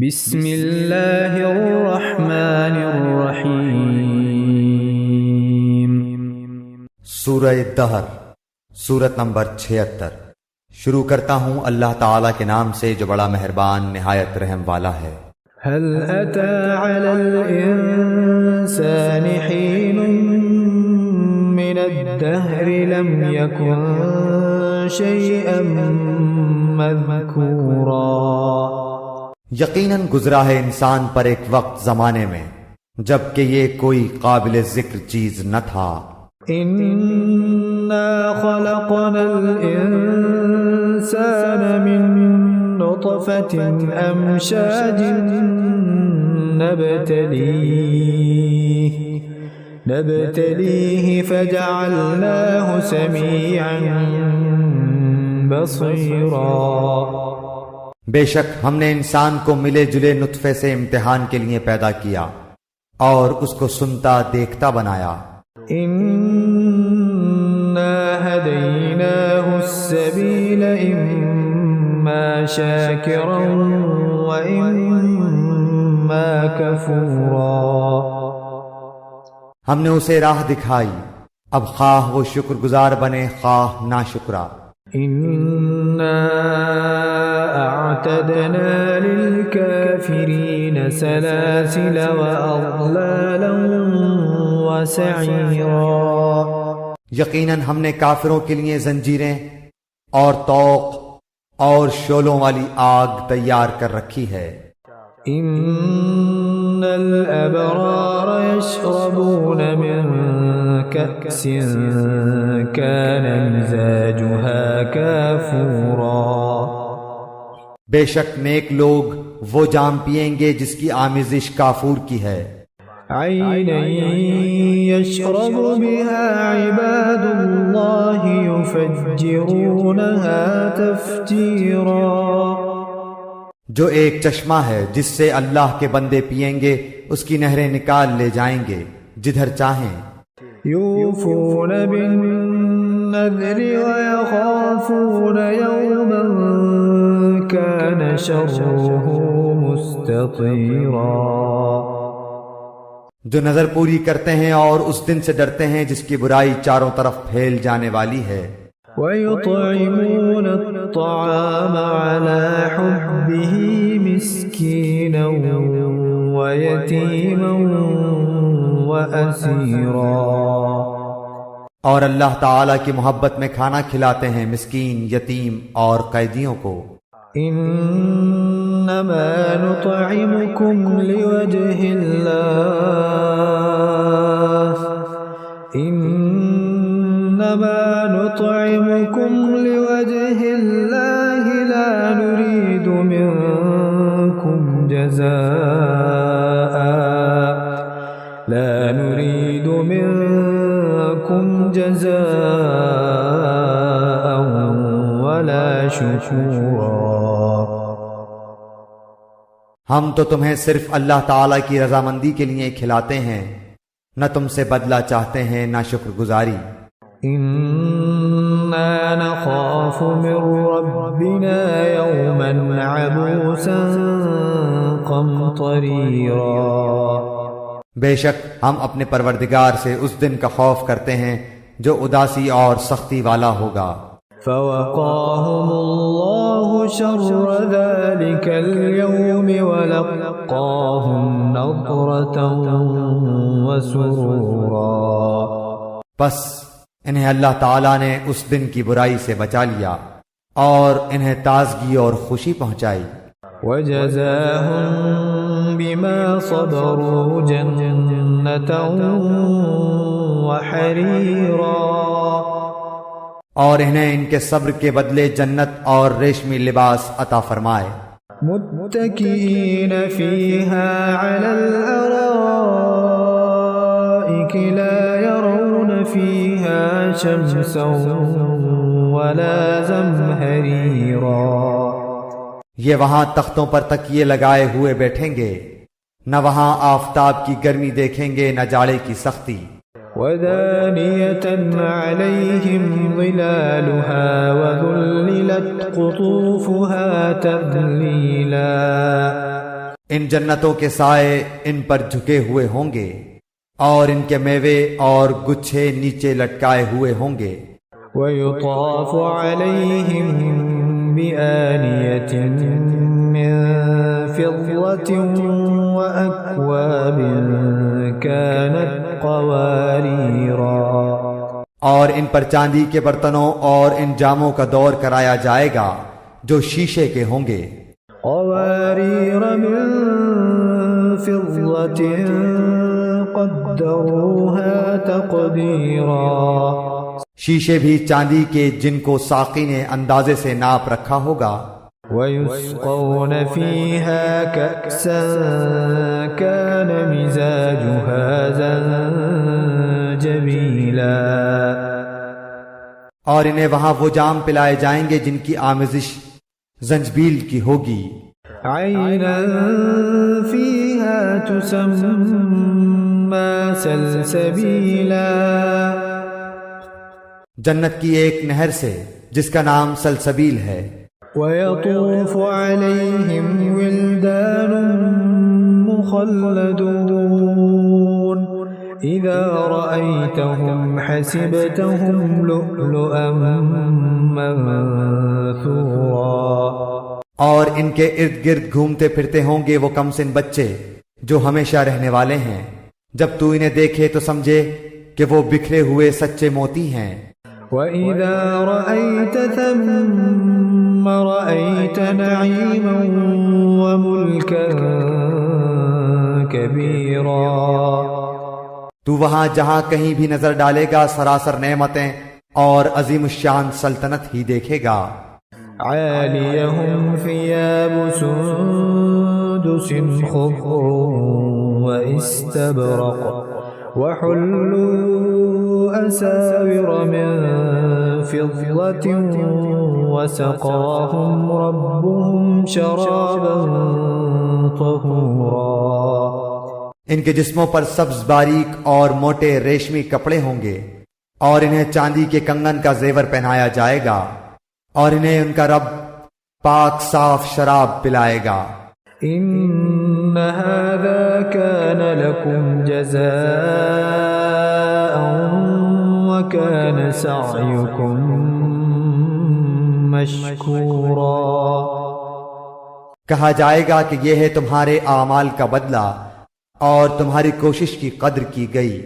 بسم اللہ الرحمن الرحیم۔ سورہ دہر، سورت نمبر 76۔ شروع کرتا ہوں اللہ تعالیٰ کے نام سے جو بڑا مہربان نہایت رحم والا ہے۔ هل أتى على الإنسان حين من الدهر لم يكن شيئا مذكورا۔ یقیناً گزرا ہے انسان پر ایک وقت زمانے میں جبکہ یہ کوئی قابل ذکر چیز نہ تھا۔ إنا خلقنا الإنسان من نطفة أمشاج نبتليه فجعلناه سميعا بصيرا۔ بے شک ہم نے انسان کو ملے جلے نطفے سے امتحان کے لیے پیدا کیا اور اس کو سنتا دیکھتا بنایا۔ إنا هديناه السبيل إما شاكرا وإما كفورا۔ ہم نے اسے راہ دکھائی، اب خواہ وہ شکر گزار بنے خواہ ناشکرا۔ إنا أعتدنا للكافرين سلاسل وأغلالا وسعيرا۔ یقیناً ہم نے کافروں کے لیے زنجیریں اور طوق اور شعلوں والی آگ تیار کر رکھی ہے۔ إن الأبرار يشربون من كأس كان مزاجها كافورا۔ بے شک نیک لوگ وہ جام پیئیں گے جس کی آمیزش کافور کی ہے۔ عينا يشرب بها عباد الله يفجرونها تفجيرا۔ جو ایک چشمہ ہے جس سے اللہ کے بندے پیئیں گے اس کی نہریں نکال لے جائیں گے جدھر چاہیں۔ يوفون بالنذر ويخافون يوما كان شره مستطيرا۔ جو نظر پوری کرتے ہیں اور اس دن سے ڈرتے ہیں جس کی برائی چاروں طرف پھیل جانے والی ہے۔ ويطعمون الطعام على حبه مسكينا ويتيما وأسيرا۔ اور اللہ تعالیٰ کی محبت میں کھانا کھلاتے ہیں مسکین، یتیم اور قیدیوں کو۔ إنما نطعمكم لوجه الله إنما نطعمكم لوجه الله لا نريد منكم جزاء ولا شكورا۔ ہم تو تمہیں صرف اللہ تعالیٰ کی رضامندی کے لیے کھلاتے ہیں، نہ تم سے بدلہ چاہتے ہیں نہ شکر گزاری۔ إنا نخاف من ربنا يوما عبوسا قمطريرا۔ بے شک ہم اپنے پروردگار سے اس دن کا خوف کرتے ہیں جو اداسی اور سختی والا ہوگا۔ فوقاهم الله شر ذلك اليوم ولقاهم نضرة وسرورا۔ پس انہیں اللہ تعالیٰ نے اس دن کی برائی سے بچا لیا اور انہیں تازگی اور خوشی پہنچائی۔ وجزاهم بما صبروا جنة وحريرا۔ اور انہیں ان کے صبر کے بدلے جنت اور ریشمی لباس عطا فرمائے۔ متكئين فيها على الأرائك لا يرون فيها شمسا ولا زمهريرا۔ یہ وہاں تختوں پر تکیے لگائے ہوئے بیٹھیں گے، نہ وہاں آفتاب کی گرمی دیکھیں گے نہ جاڑے کی سختی۔ ودانية عليهم ظلالها وذللت قطوفها تذليلا ان جنتوں کے سائے ان پر جھکے ہوئے ہوں گے اور ان کے میوے اور گچھے نیچے لٹکائے ہوئے ہوں گے. ويطاف عليهم بآنية من فضة وأكواب كانت قواريرا. اور ان پر چاندی کے برتنوں اور ان جاموں کا دور کرایا جائے گا جو شیشے کے ہوں گے. قوارير من فضة قدروها تقديرا. شیشے بھی چاندی کے جن کو ساقی نے اندازے سے ناپ رکھا ہوگا. ويسقون فيها كأسا كان مزاجها زنجبيلا. اور انہیں وہاں وہ جام پلائے جائیں گے جن کی آمیزش زنجبیل کی ہوگی. عينا فيها تسمى سلسبيلا. جنت کی ایک نہر سے جس کا نام سلسبیل ہے. ويطوف عليهم ولدان مخلدون إذا رأيتهم حسبتهم لؤلؤا منثورا. اور ان کے ارد گرد گھومتے پھرتے ہوں گے وہ کم سن بچے جو ہمیشہ رہنے والے ہیں. جب تو انہیں دیکھے تو سمجھے کہ وہ بکھرے ہوئے سچے موتی ہیں. وَإِذَا رَأَيْتَ ثَمَّ رَأَيْتَ نَعِيمًا وَمُلْكًا كَبِيرًا. تو وہاں جہاں کہیں بھی نظر ڈالے گا سراسر نعمتیں اور عظیم الشان سلطنت ہی دیکھے گا. عَالِيَهُمْ ثِيَابُ سُندُسٍ خُضْرٌ وَإِسْتَبْرَقٌ وَحُلُّوا أَسَاوِرَ مِن فِضَّةٍ وَسَقَاهُمْ رَبُّهُمْ شَرَابًا طَهُورًا. ان کے جسموں پر سبز باریک اور موٹے ریشمی کپڑے ہوں گے اور انہیں چاندی کے کنگن کا زیور پہنایا جائے گا اور انہیں ان کا رب پاک صاف شراب پلائے گا. إن هذا كان لكم جزاء وكان سعيكم مشكورا. کہا جائے گا کہ یہ ہے تمہارے اعمال کا بدلہ اور تمہاری کوشش کی قدر کی گئی.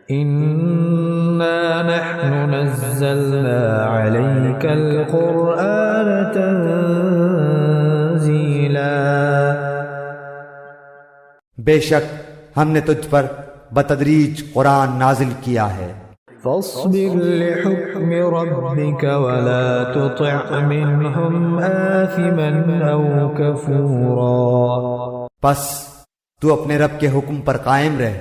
إنا نحن نزلنا عليك القرآن تنزيلا. بے شک ہم نے تجھ پر بتدریج قرآن نازل کیا ہے. فاصبر لحكم ربك ولا تطع منهم آثما أو كفورا. پس تو اپنے رب کے حکم پر قائم رہ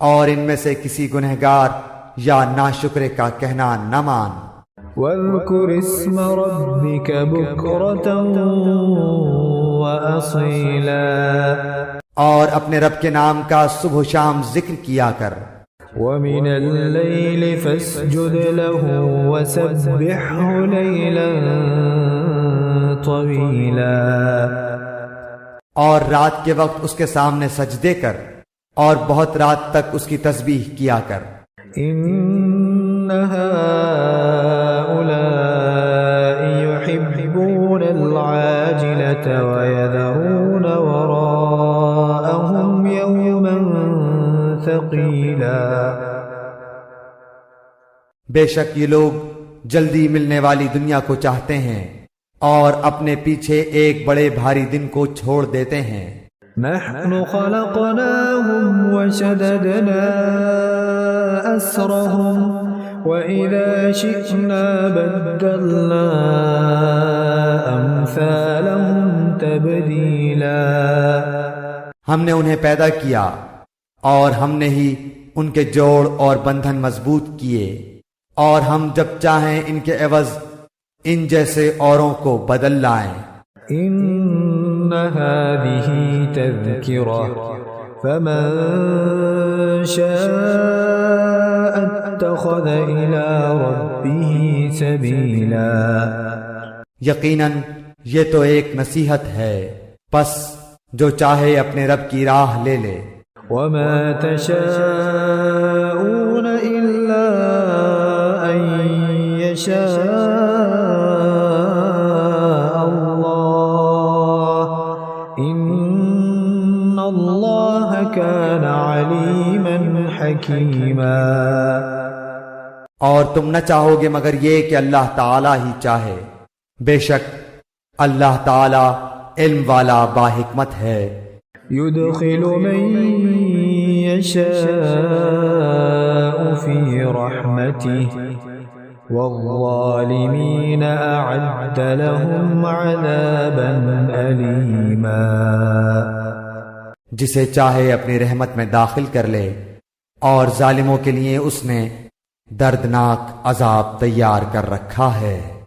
اور ان میں سے کسی گنہگار یا ناشکرے کا کہنا نہ مان. واذكر اسم ربك بكرة وأصيلا. اور اپنے رب کے نام کا صبح و شام ذکر کیا کر. ومن الليل فاسجد له وسبحه ليلا طويلا. اور رات کے وقت اس کے سامنے سجدے کر اور بہت رات تک اس کی تسبیح کیا کر. إن هؤلاء يحبون العاجلة ويذرون وراءهم يوما ثقيلا. بے شک یہ لوگ جلدی ملنے والی دنیا کو چاہتے ہیں اور اپنے پیچھے ایک بڑے بھاری دن کو چھوڑ دیتے ہیں. نحن خلقناهم وشددنا أسرهم وإذا شئنا بدلنا أمثالهم تبديلا. ہم نے انہیں پیدا کیا اور ہم نے ہی ان کے جوڑ اور بندھن مضبوط کیے اور ہم جب چاہیں ان کے عوض ان جیسے اوروں کو بدل لائیں. إن هذه تذكرة فمن شاء اتخذ إلى ربه سبيلا. یقیناً یہ تو ایک نصیحت ہے، پس جو چاہے اپنے رب کی راہ لے لے۔ وما تشاءون إلا أن يشاء الله إن الله كان عليما حكيما۔ اور تم نہ چاہو گے مگر یہ کہ اللہ تعالی ہی چاہے، بے شک اللہ تعالی علم والا باحکمت ہے۔ يدخل من يشاء في رحمته والظالمين أعد لهم عذابا أليما۔ جسے چاہے اپنی رحمت میں داخل کر لے اور ظالموں کے لیے اس نے دردناک عذاب تیار کر رکھا ہے۔